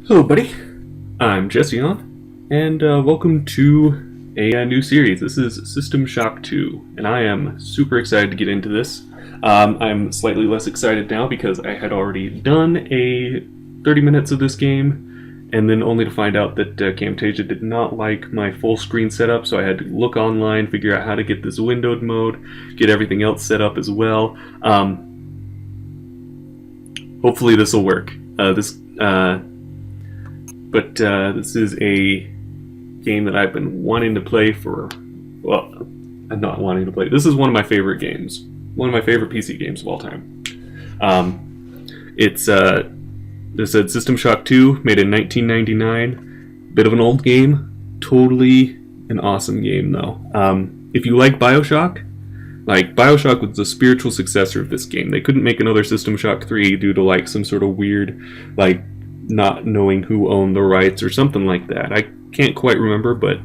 Hello, buddy. I'm Jesse on, and welcome to a new series. This is System Shock 2, and I am super excited to get into this. I'm slightly less excited now because I had already done a 30 minutes of this game, and then only to find out that Camtasia did not like my full screen setup, so I had to look online, figure out how to get this windowed mode, get everything else set up as well. Hopefully this will work. But this is a game that I've been wanting to play for, well, I'm not wanting to play. This is one of my favorite games. One of my favorite PC games of all time. This said System Shock 2, made in 1999. Bit of an old game. Totally an awesome game, though. If you like BioShock, BioShock was the spiritual successor of this game. They couldn't make another System Shock 3 due to, some sort of weird, not knowing who owned the rights or something like that. I can't quite remember, but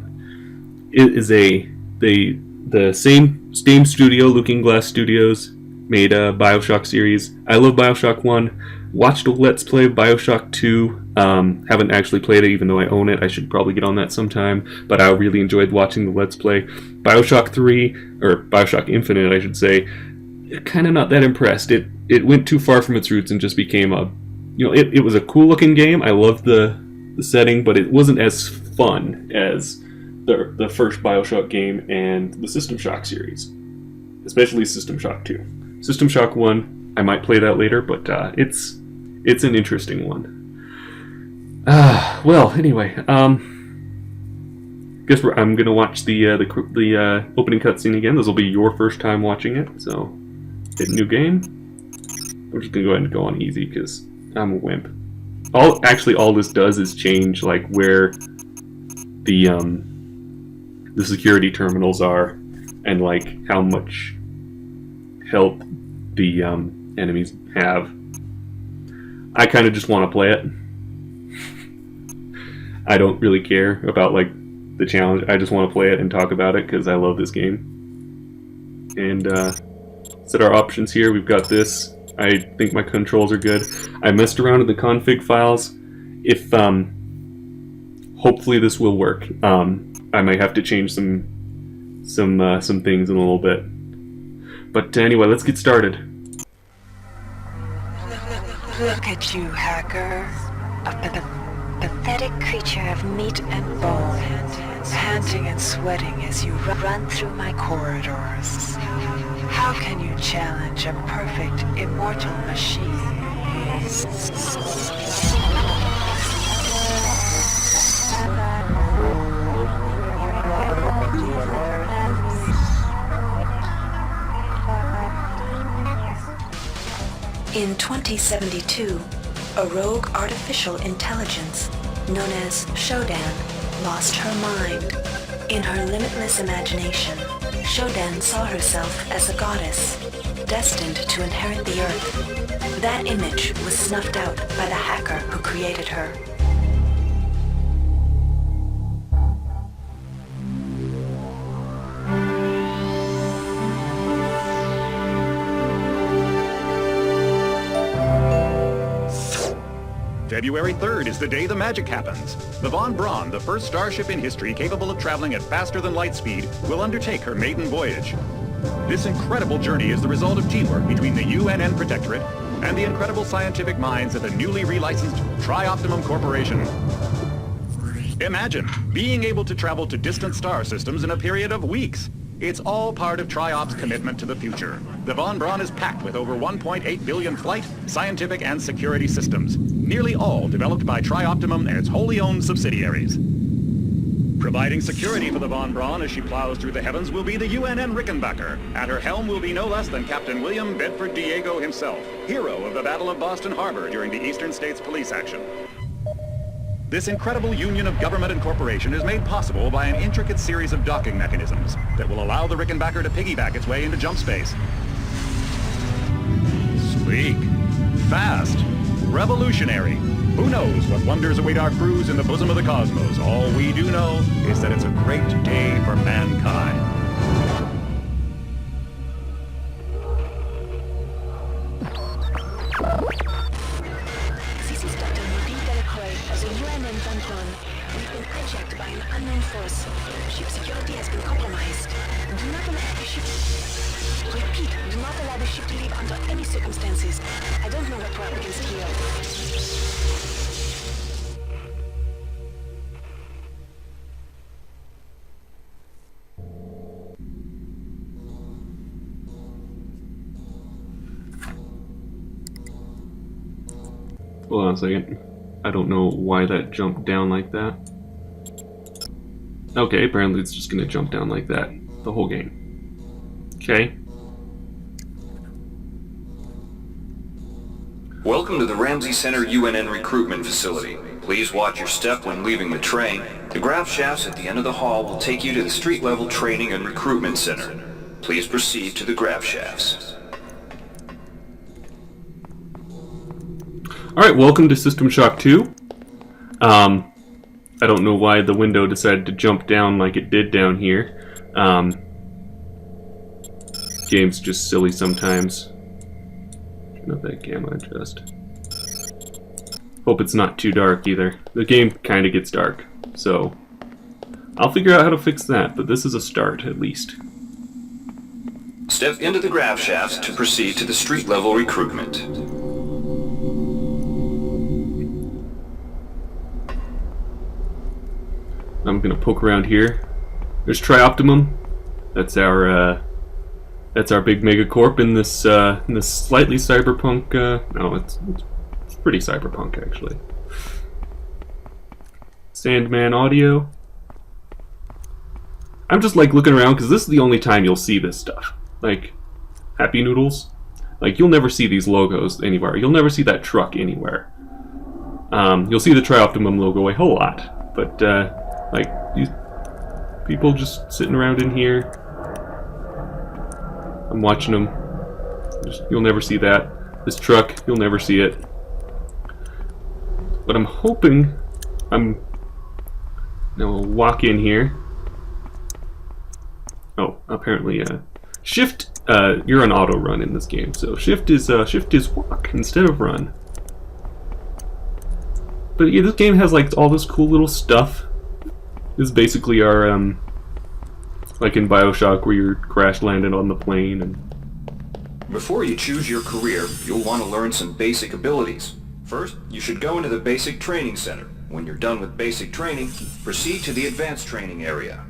it is the same studio, Looking Glass Studios, made a BioShock series. I love BioShock 1. Watched a Let's Play of BioShock 2. Haven't actually played it, even though I own it. I should probably get on that sometime, but I really enjoyed watching the Let's Play. BioShock 3, or BioShock Infinite, I should say, kind of not that impressed. It went too far from its roots and just became it was a cool looking game. I loved the setting, but it wasn't as fun as the first BioShock game and the System Shock series, especially System Shock 2. System Shock 1, I might play that later, but it's an interesting one. Well, anyway, guess I'm gonna watch the opening cutscene again. This will be your first time watching it, so hit new game. I'm just gonna go ahead and go on easy because I'm a wimp. All this does is change where the security terminals are and how much health the enemies have. I kind of just want to play it. I don't really care about the challenge. I just want to play it and talk about it because I love this game. And set our options here. We've got this. I think my controls are good. I messed around with the config files. If hopefully this will work. I might have to change some things in a little bit. But anyway, let's get started. Look at you, hacker. A pathetic creature of meat and bone, panting and sweating as you run through my corridors. How can you challenge a perfect, immortal machine? In 2072, a rogue artificial intelligence known as Shodan lost her mind. In her limitless imagination, Shodan saw herself as a goddess, destined to inherit the earth. That image was snuffed out by the hacker who created her. February 3rd is the day the magic happens. The Von Braun, the first starship in history capable of traveling at faster than light speed, will undertake her maiden voyage. This incredible journey is the result of teamwork between the UNN Protectorate and the incredible scientific minds at the newly relicensed Tri-Optimum Corporation. Imagine being able to travel to distant star systems in a period of weeks. It's all part of Tri-Op's commitment to the future. The Von Braun is packed with over 1.8 billion flight, scientific, and security systems, nearly all developed by Tri-Optimum and its wholly owned subsidiaries. Providing security for the Von Braun as she plows through the heavens will be the UNN Rickenbacker. At her helm will be no less than Captain William Bedford Diego himself, hero of the Battle of Boston Harbor during the Eastern States Police action. This incredible union of government and corporation is made possible by an intricate series of docking mechanisms that will allow the Rickenbacker to piggyback its way into jump space. Sleek, fast, revolutionary. Who knows what wonders await our crews in the bosom of the cosmos? All we do know is that it's a great day for mankind. Captain Van Braun. We've been hijacked by an unknown force. Ship security has been compromised. Do not allow the ship... Repeat, do not allow the ship to leave under any circumstances. I don't know what we're up against here. Hold on a second. I don't know why that jumped down like that. Okay, apparently it's just gonna jump down like that the whole game. Okay. Welcome to the Ramsey Center UNN recruitment facility. Please watch your step when leaving the train. The grav shafts at the end of the hall will take you to the street-level training and recruitment center. Please proceed to the grav shafts. Alright, welcome to System Shock 2. I don't know why the window decided to jump down like it did down here. Game's just silly sometimes. Turn up that gamma adjust. Hope it's not too dark either. The game kinda gets dark, so I'll figure out how to fix that, but this is a start, at least. Step into the grav shafts to proceed to the street-level recruitment. I'm gonna poke around here. There's Trioptimum. That's our big megacorp in this slightly cyberpunk. No, it's pretty cyberpunk actually. Sandman Audio. I'm just like looking around because this is the only time you'll see this stuff. Like Happy Noodles. Like you'll never see these logos anywhere. You'll never see that truck anywhere. You'll see the Trioptimum logo a whole lot, but like these people just sitting around in here. I'm watching them. You'll never see that. This truck, you'll never see it. But I'm hoping now we'll walk in here. Oh, apparently shift you're on auto run in this game, so shift is walk instead of run. But yeah, this game has like all this cool little stuff. This is basically our like in BioShock where you're crash landed on the plane and Before you choose your career, you'll want to learn some basic abilities. First, you should go into the basic training center. When you're done with basic training, proceed to the advanced training area.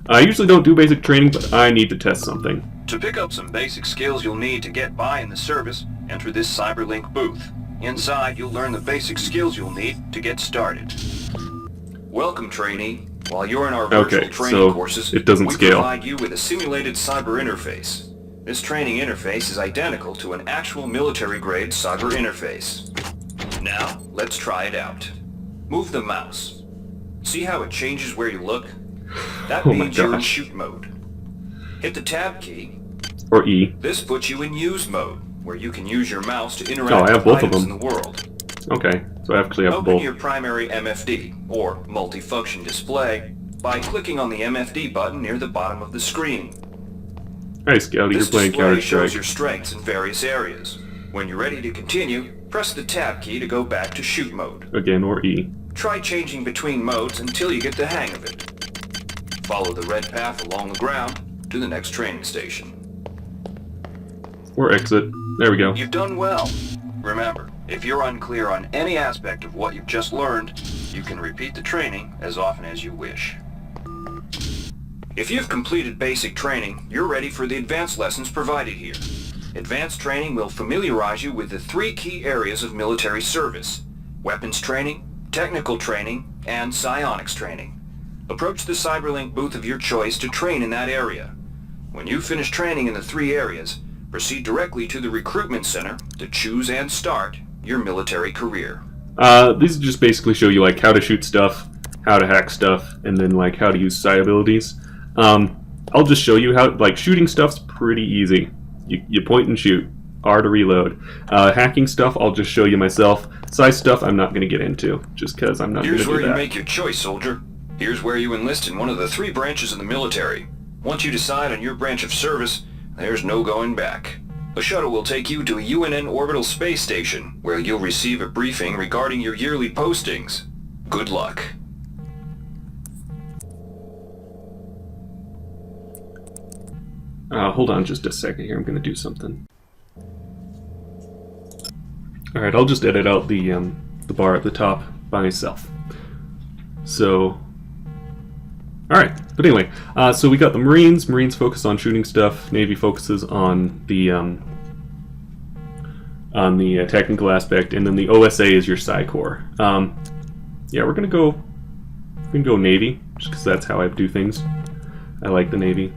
I usually don't do basic training, but I need to test something. To pick up some basic skills you'll need to get by in the service, enter this CyberLink booth. Inside, you'll learn the basic skills you'll need to get started. Welcome, trainee. While you're in our virtual training courses, it doesn't we scale. provide you with a simulated cyber interface. This training interface is identical to an actual military-grade cyber interface. Now, let's try it out. Move the mouse. See how it changes where you look? That means you're in shoot mode. Hit the tab key. Or E. This puts you in use mode, where you can use your mouse to interact with both of items them. in the world. Okay, so I actually have Open both. your primary MFD, or multifunction display, by clicking on the MFD button near the bottom of the screen. Hey Scouty, you're This playing display shows Counter-Strike. your strengths in various areas. When you're ready to continue, press the tab key to go back to shoot mode. Again, or E. Try changing between modes until you get the hang of it. Follow the red path along the ground to the next training station. Or exit. There we go. You've done well. Remember, if you're unclear on any aspect of what you've just learned, you can repeat the training as often as you wish. If you've completed basic training, you're ready for the advanced lessons provided here. Advanced training will familiarize you with the 3 key areas of military service: weapons training, technical training, and psionics training. Approach the CyberLink booth of your choice to train in that area. When you finish training in the 3 areas, proceed directly to the recruitment center to choose and start your military career. These just basically show you like how to shoot stuff, how to hack stuff, and then like how to use psi abilities. I'll just show you how, like, shooting stuff's pretty easy. You point and shoot. R to reload. Hacking stuff, I'll just show you myself. Psi stuff, I'm not going to get into, just because I'm not going to Here's do where that. you make your choice, soldier. Here's where you enlist in one of the 3 branches of the military. Once you decide on your branch of service, there's no going back. A shuttle will take you to a UNN orbital space station, where you'll receive a briefing regarding your yearly postings. Good luck. Hold on just a second here. I'm going to do something. Alright, I'll just edit out the bar at the top by myself. So, alright, but anyway, so we got the Marines. Marines focus on shooting stuff. Navy focuses on the technical aspect, and then the OSA is your Psi Corps. Yeah, we're gonna go Navy, just because that's how I do things. I like the Navy.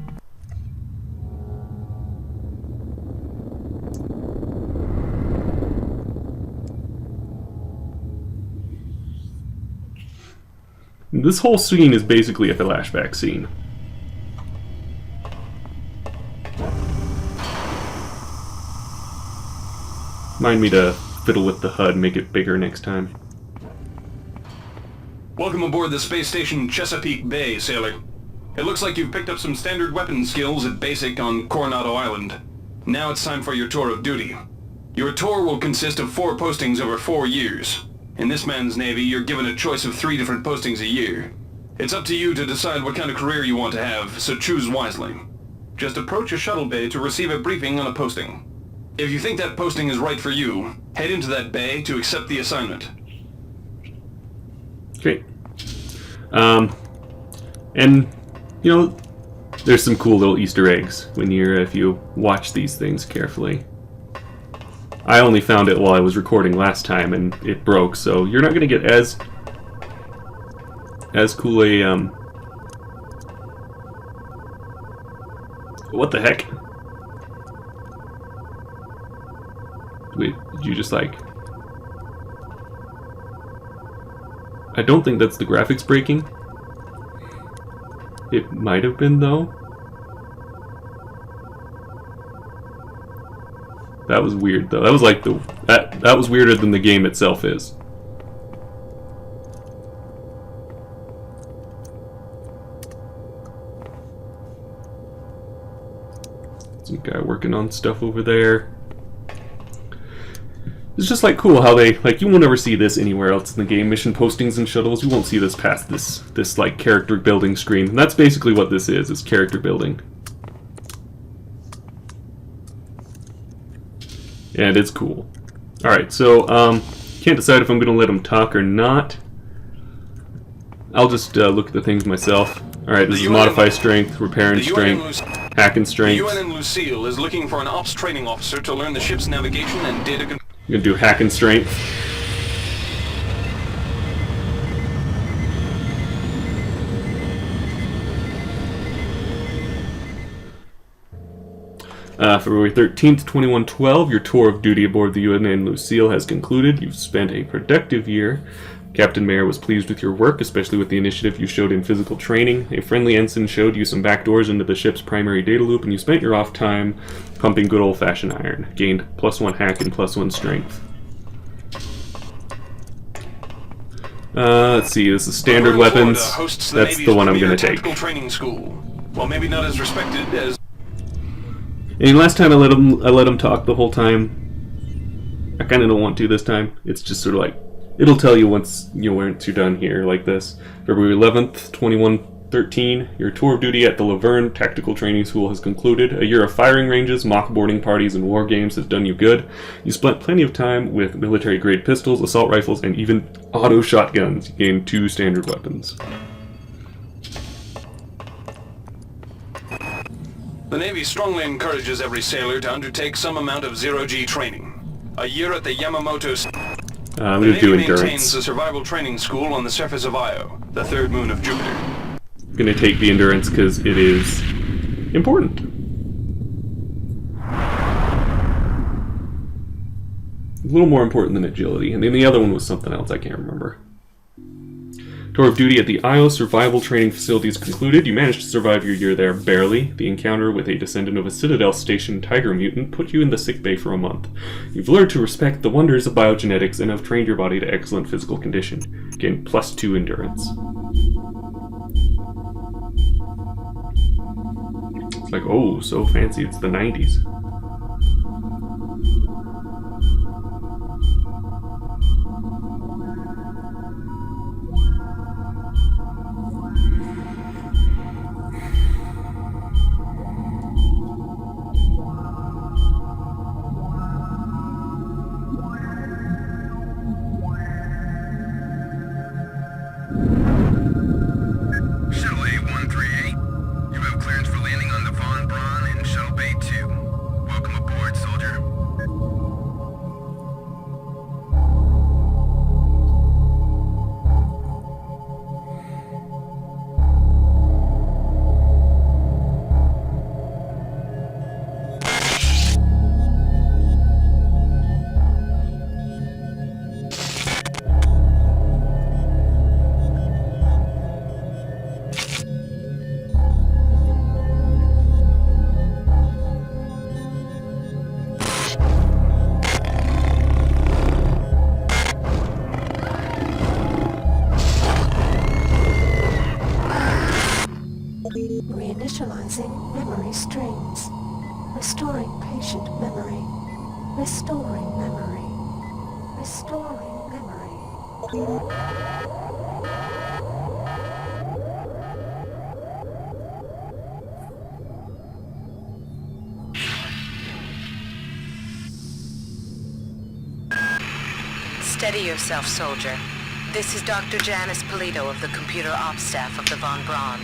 This whole scene is basically a flashback scene. Remind me to fiddle with the HUD, make it bigger next time. Welcome aboard the space station Chesapeake Bay, sailor. It looks like you've picked up some standard weapon skills at basic on Coronado Island. Now it's time for your tour of duty. Your tour will consist of 4 postings over 4 years. In this man's Navy, you're given a choice of 3 different postings a year. It's up to you to decide what kind of career you want to have, so choose wisely. Just approach a shuttle bay to receive a briefing on a posting. If you think that posting is right for you, head into that bay to accept the assignment. Okay. And, you know, there's some cool little Easter eggs when if you watch these things carefully. I only found it while I was recording last time and it broke, so you're not going to get as cool a, what the heck? Wait, did you just like... I don't think that's the graphics breaking. It might have been, though. That was weird, though. That was like that was weirder than the game itself is. Some guy working on stuff over there. It's just like cool how they you won't ever see this anywhere else in the game. Mission postings and shuttles, you won't see this past this like character building screen. And that's basically what this is character building. And it's cool. Alright, so can't decide if I'm gonna let him talk or not. I'll just look at the things myself. Alright, this is modify strength, repair and strength, hack and strength. The UNN Lucille is looking for an ops training officer to learn the ship's navigation and data control. I'm gonna do hack and strength. February 13th, 2112, your tour of duty aboard the UNN Lucille has concluded. You've spent a productive year. Captain Mayer was pleased with your work, especially with the initiative you showed in physical training. A friendly ensign showed you some backdoors into the ship's primary data loop, and you spent your off time pumping good old-fashioned iron. Gained +1 hack and +1 strength. Let's see, this is standard weapons. That's the one I'm going to take. Training school. Well, maybe not as respected as... And last time I let him talk the whole time. I kind of don't want to this time. It's just sort of like, it'll tell you once you're done here, like this. February 11th, 2113, your tour of duty at the Laverne Tactical Training School has concluded. A year of firing ranges, mock boarding parties, and war games has done you good. You spent plenty of time with military-grade pistols, assault rifles, and even auto shotguns. You gained 2 standard weapons. The Navy strongly encourages every sailor to undertake some amount of zero-G training. A year at the Yamamoto... I'm going to do endurance. maintains a survival training school on the surface of Io, the 3rd moon of Jupiter. I'm going to take the endurance because it is important. A little more important than agility, and then the other one was something else I can't remember. Tour of duty at the Io Survival Training Facility is concluded. You managed to survive your year there, barely. The encounter with a descendant of a Citadel Station Tiger mutant put you in the sickbay for a month. You've learned to respect the wonders of biogenetics and have trained your body to excellent physical condition. Gain +2 endurance. It's like, oh, so fancy, it's the 90s. Initializing memory streams. Restoring patient memory. Restoring memory. Restoring memory. Steady yourself, soldier. This is Dr. Janice Polito of the computer ops staff of the Von Braun.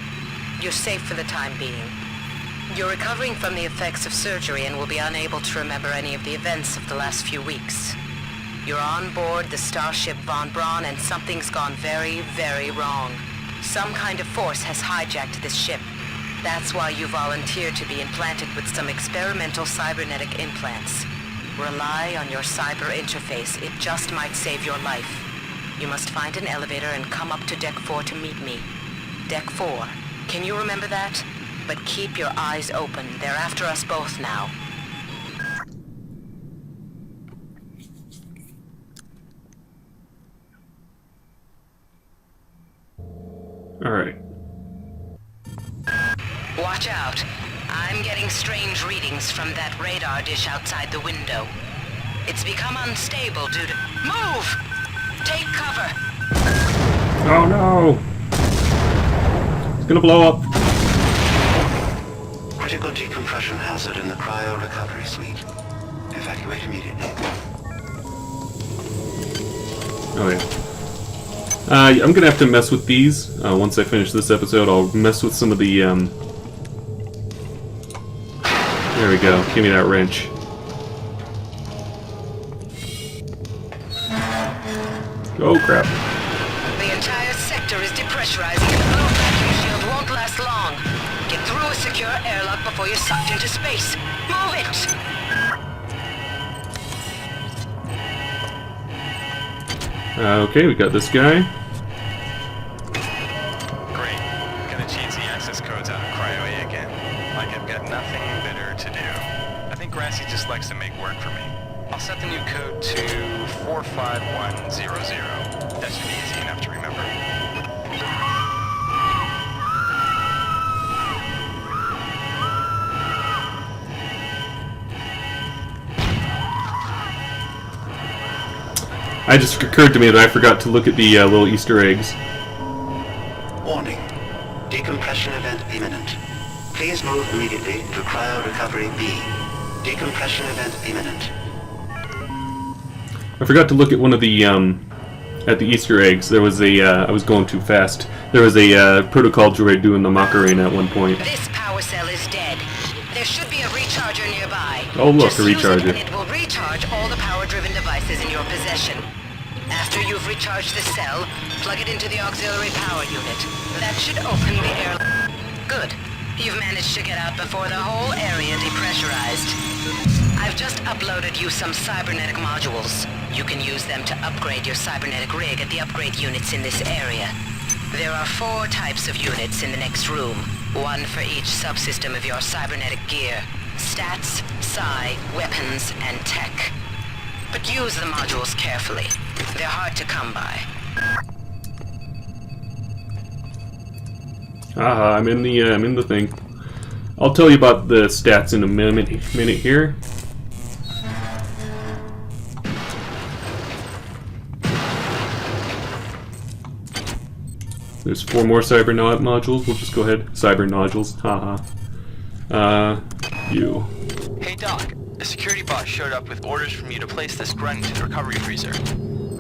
You're safe for the time being. You're recovering from the effects of surgery and will be unable to remember any of the events of the last few weeks. You're on board the starship Von Braun and something's gone very, very wrong. Some kind of force has hijacked this ship. That's why you volunteered to be implanted with some experimental cybernetic implants. Rely on your cyber interface. It just might save your life. You must find an elevator and come up to Deck 4 to meet me. Deck 4. Can you remember that? But keep your eyes open. They're after us both now. Alright. Watch out. I'm getting strange readings from that radar dish outside the window. It's become unstable due to... Move! Take cover! Oh no! It's gonna blow up. Critical decompression hazard in the cryo recovery suite. Evacuate immediately. Oh yeah. I'm gonna have to mess with these. Once I finish this episode, I'll mess with some of the, There we go. Give me that wrench. Oh crap. The entire sector is depressurizing and the blow vacuum shield won't last long. Get through a secure airlock before you're sucked into space. Move it! Okay, we got this guy. Great. Gonna change the access codes out of Cryo A again. Like I've got nothing better to do. I think Grassy just likes to make work for me. I'll set the new code to 45100. That should be easy enough to remember. It just occurred to me that I forgot to look at the little Easter eggs. Warning. Decompression event imminent. Please move immediately to cryo recovery B. Decompression event imminent. I forgot to look at one of the at the Easter eggs. There was a I was going too fast. There was a protocol droid doing the Macarena at one point. This power cell is dead. There should be a recharger nearby. Oh look, Just a use it recharger. and it will recharge all the power-driven devices in your possession. After you've recharged the cell, plug it into the auxiliary power unit. That should open the air... Good. You've managed to get out before the whole area depressurized. I've just uploaded you some cybernetic modules. You can use them to upgrade your cybernetic rig at the upgrade units in this area. There are 4 types of units in the next room. One for each subsystem of your cybernetic gear. Stats, psi, weapons, and tech. But use the modules carefully. They're hard to come by. Aha, I'm in the thing. I'll tell you about the stats in a minute here. There's 4 more cybernaut modules. We'll just go ahead. Cyber nodules. Haha. You. Hey Doc, a security bot showed up with orders from you to place this grunt into the recovery freezer.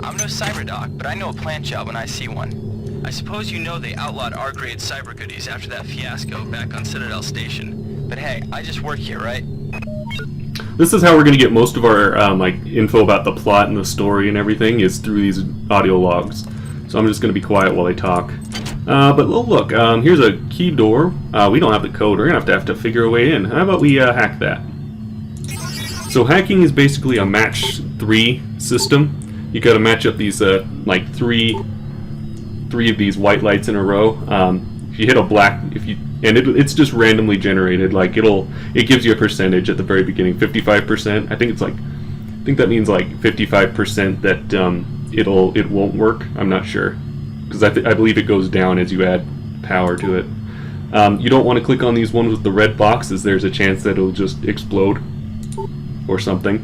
I'm no cyber doc, but I know a plant job when I see one. I suppose you know they outlawed R-grade cyber goodies after that fiasco back on Citadel Station. But hey, I just work here, right? This is how we're going to get most of our like info about the plot and the story and everything is through these audio logs. So I'm just going to be quiet while they talk. But look, here's a key door. We don't have the code. We're going to have to figure a way in. How about we hack that? So hacking is basically a match 3 system. You got to match up these like three of these white lights in a row. If you hit a black, it's just randomly generated. Like it gives you a percentage at the very beginning, 55%. I think that means like 55% that it won't work. I'm not sure because I believe it goes down as you add power to it. You don't want to click on these ones with the red boxes. There's a chance that it'll just explode or something.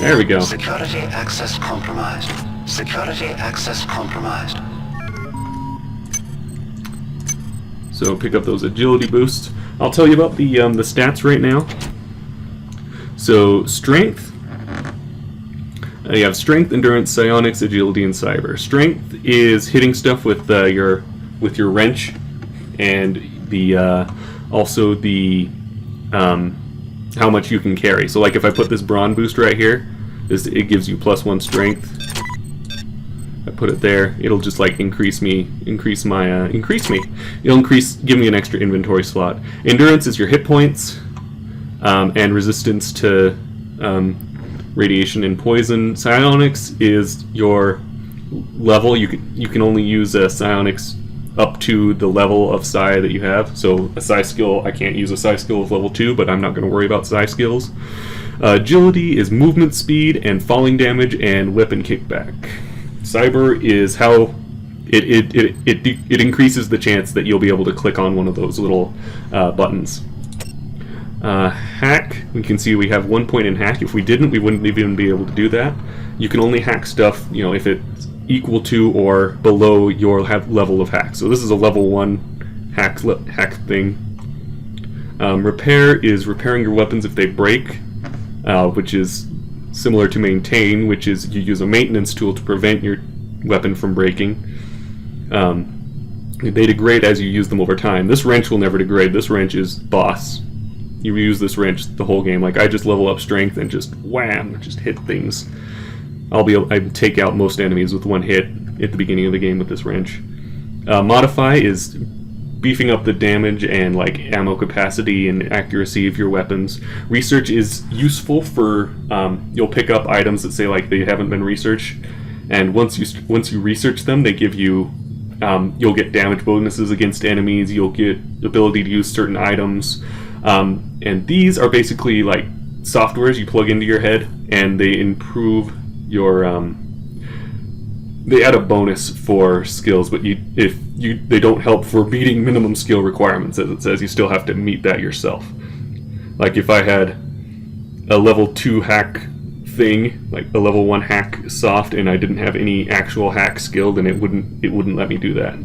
There we go. Security access compromised. Security access compromised. So pick up those agility boosts. I'll tell you about the stats right now. So strength. You have strength, endurance, psionics, agility, and cyber. Strength is hitting stuff with your wrench, and the also the how much you can carry. So like if I put this brawn boost right here, it gives you +1 strength. I put it there, it'll just like increase me. It'll give me an extra inventory slot. Endurance is your hit points, and resistance to radiation and poison. Psionics is your level. You can only use psionics up to the level of psi that you have. So a psi skill, I can't use a psi skill of level 2, but I'm not going to worry about psi skills. Agility is movement speed and falling damage and weapon kickback. Cyber is how it increases the chance that you'll be able to click on one of those little buttons. Hack, we can see we have 1 point in hack. If we didn't, we wouldn't even be able to do that. You can only hack stuff, if it's equal to or below your level of hack. So this is a level 1 hack thing. Repair is repairing your weapons if they break, which is similar to maintain, which is you use a maintenance tool to prevent your weapon from breaking. They degrade as you use them over time. This wrench will never degrade. This wrench is boss. You use this wrench the whole game. Like I just level up strength and just wham, just hit things. I take out most enemies with 1 hit at the beginning of the game with this wrench. Modify is beefing up the damage and like ammo capacity and accuracy of your weapons. Research is useful for you'll pick up items that say like they haven't been researched, and once you research them, they give you you'll get damage bonuses against enemies. You'll get ability to use certain items, and these are basically like softwares you plug into your head, and they improve your they add a bonus for skills, but they don't help for meeting minimum skill requirements, as it says. You still have to meet that yourself. Like if I had a level 2 hack thing, like a level 1 hack soft, and I didn't have any actual hack skill, then it wouldn't let me do that.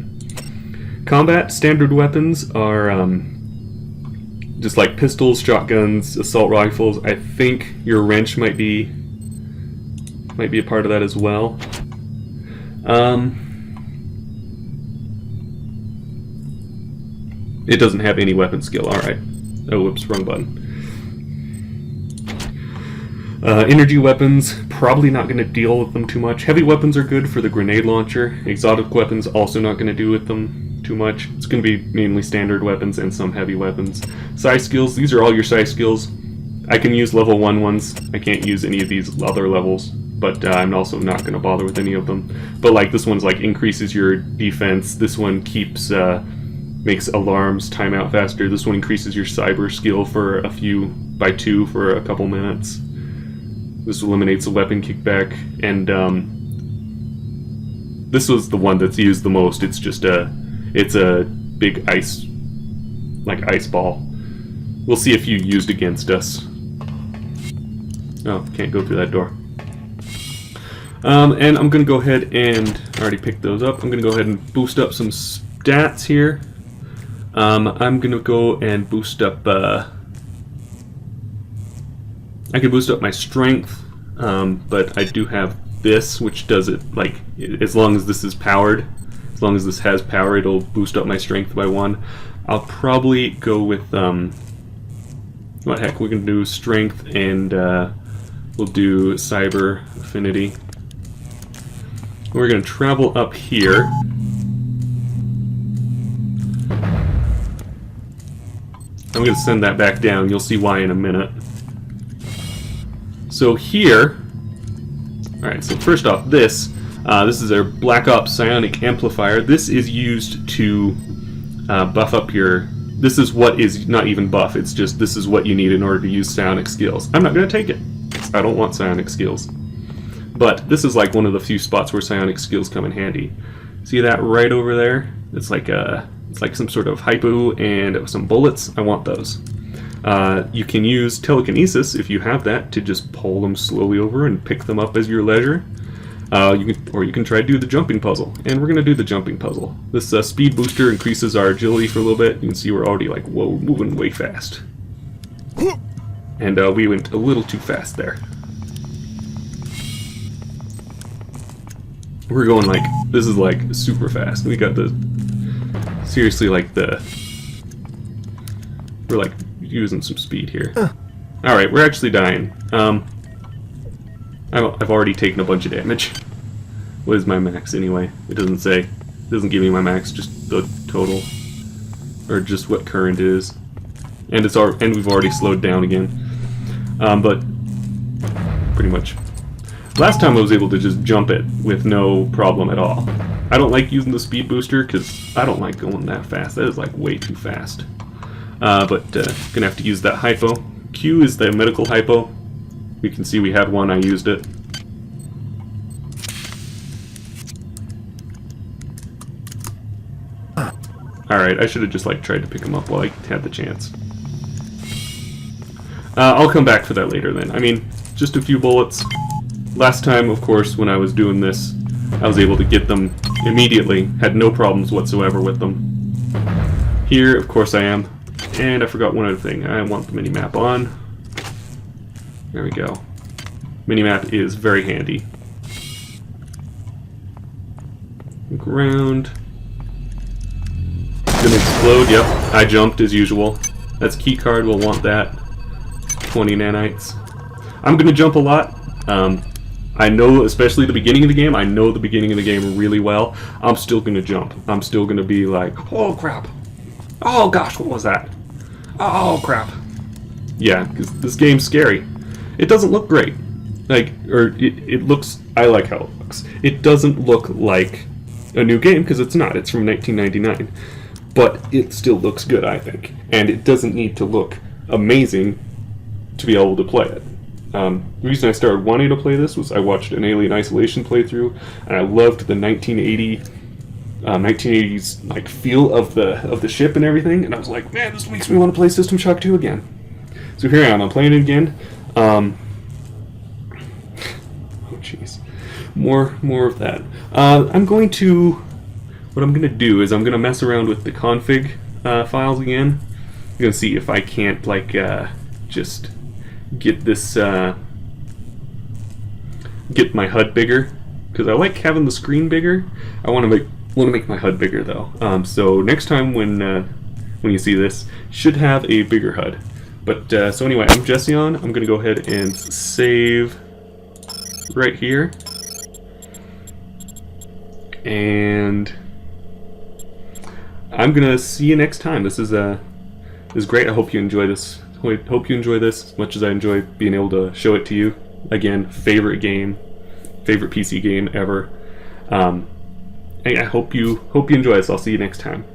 Combat standard weapons are just like pistols, shotguns, assault rifles. I think your wrench might be a part of that as well. It doesn't have any weapon skill. Alright. Oh, whoops, wrong button. Energy weapons, probably not going to deal with them too much. Heavy weapons are good for the grenade launcher. Exotic weapons, also not going to do with them too much. It's going to be mainly standard weapons and some heavy weapons. Psi skills, these are all your psi skills. I can use level 1 ones. I can't use any of these other levels, but I'm also not going to bother with any of them. But like this one's like increases your defense. This one keeps makes alarms time out faster. This one increases your cyber skill for by 2 for a couple minutes. This eliminates the weapon kickback, and this was the one that's used the most. It's just it's a big ice ball. We'll see if you used against us. Oh, can't go through that door. And I'm going to go ahead and, I already picked those up, I'm going to go ahead and boost up some stats here. I'm going to go and boost up, I can boost up my strength, but I do have this, which does it, like, as long as this is powered, as long as this has power, it'll boost up my strength by 1. I'll probably go with, what heck, we can do strength, and we'll do cyber affinity. We're going to travel up here. I'm going to send that back down. You'll see why in a minute. So here, alright, so first off, this is our Black Ops Psionic Amplifier. This is used to buff up your... This is what is not even buff, it's just this is what you need in order to use psionic skills. I'm not going to take it. I don't want psionic skills. But this is like one of the few spots where psionic skills come in handy. See that right over there? It's like some sort of hypo and some bullets. I want those. You can use telekinesis if you have that to just pull them slowly over and pick them up as your leisure. You can try to do the jumping puzzle, and we're gonna do the jumping puzzle. This speed booster increases our agility for a little bit. You can see we're already like, whoa, moving way fast. And we went a little too fast there. We're going like, this is like super fast. We got the, seriously like we're like using some speed here. Alright, we're actually dying. I've already taken a bunch of damage. What is my max anyway? It doesn't say. It doesn't give me my max, just the total. Or just what current is. And we've already slowed down again. But pretty much. Last time I was able to just jump it with no problem at all. I don't like using the speed booster because I don't like going that fast. That is like way too fast. But gonna have to use that hypo. Q is the medical hypo. We can see we had one, I used it. Alright, I should have just like tried to pick him up while I had the chance. I'll come back for that later then. I mean, just a few bullets. Last time, of course, when I was doing this, I was able to get them immediately. Had no problems whatsoever with them. Here, of course I am. And I forgot one other thing. I want the mini-map on. There we go. Minimap is very handy. Look around. It's gonna explode, yep. I jumped as usual. That's keycard, we'll want that. 20 nanites. I'm gonna jump a lot. I know, especially the beginning of the game, I know the beginning of the game really well. I'm still gonna jump. I'm still gonna be like, oh crap. Oh gosh, what was that? Oh crap. Yeah, because this game's scary. It doesn't look great. It looks, I like how it looks. It doesn't look like a new game, because it's not. It's from 1999. But it still looks good, I think. And it doesn't need to look amazing to be able to play it. The reason I started wanting to play this was I watched an Alien Isolation playthrough, and I loved the 1980s like feel of the ship and everything, and I was like, man, this makes me want to play System Shock 2 again. So here I am, I'm playing it again. Oh jeez, more of that. What I'm going to do is I'm going to mess around with the config files again. I'm going to see if I can't like just get this get my HUD bigger, because I like having the screen bigger. I want to make my HUD bigger though. So next time when you see this, should have a bigger HUD. But so anyway, I'm Jession. I'm gonna go ahead and save right here, and I'm gonna see you next time. This is great. I hope you enjoy this. I hope you enjoy this as much as I enjoy being able to show it to you. Again, favorite game, favorite PC game ever. I hope you enjoy this. I'll see you next time.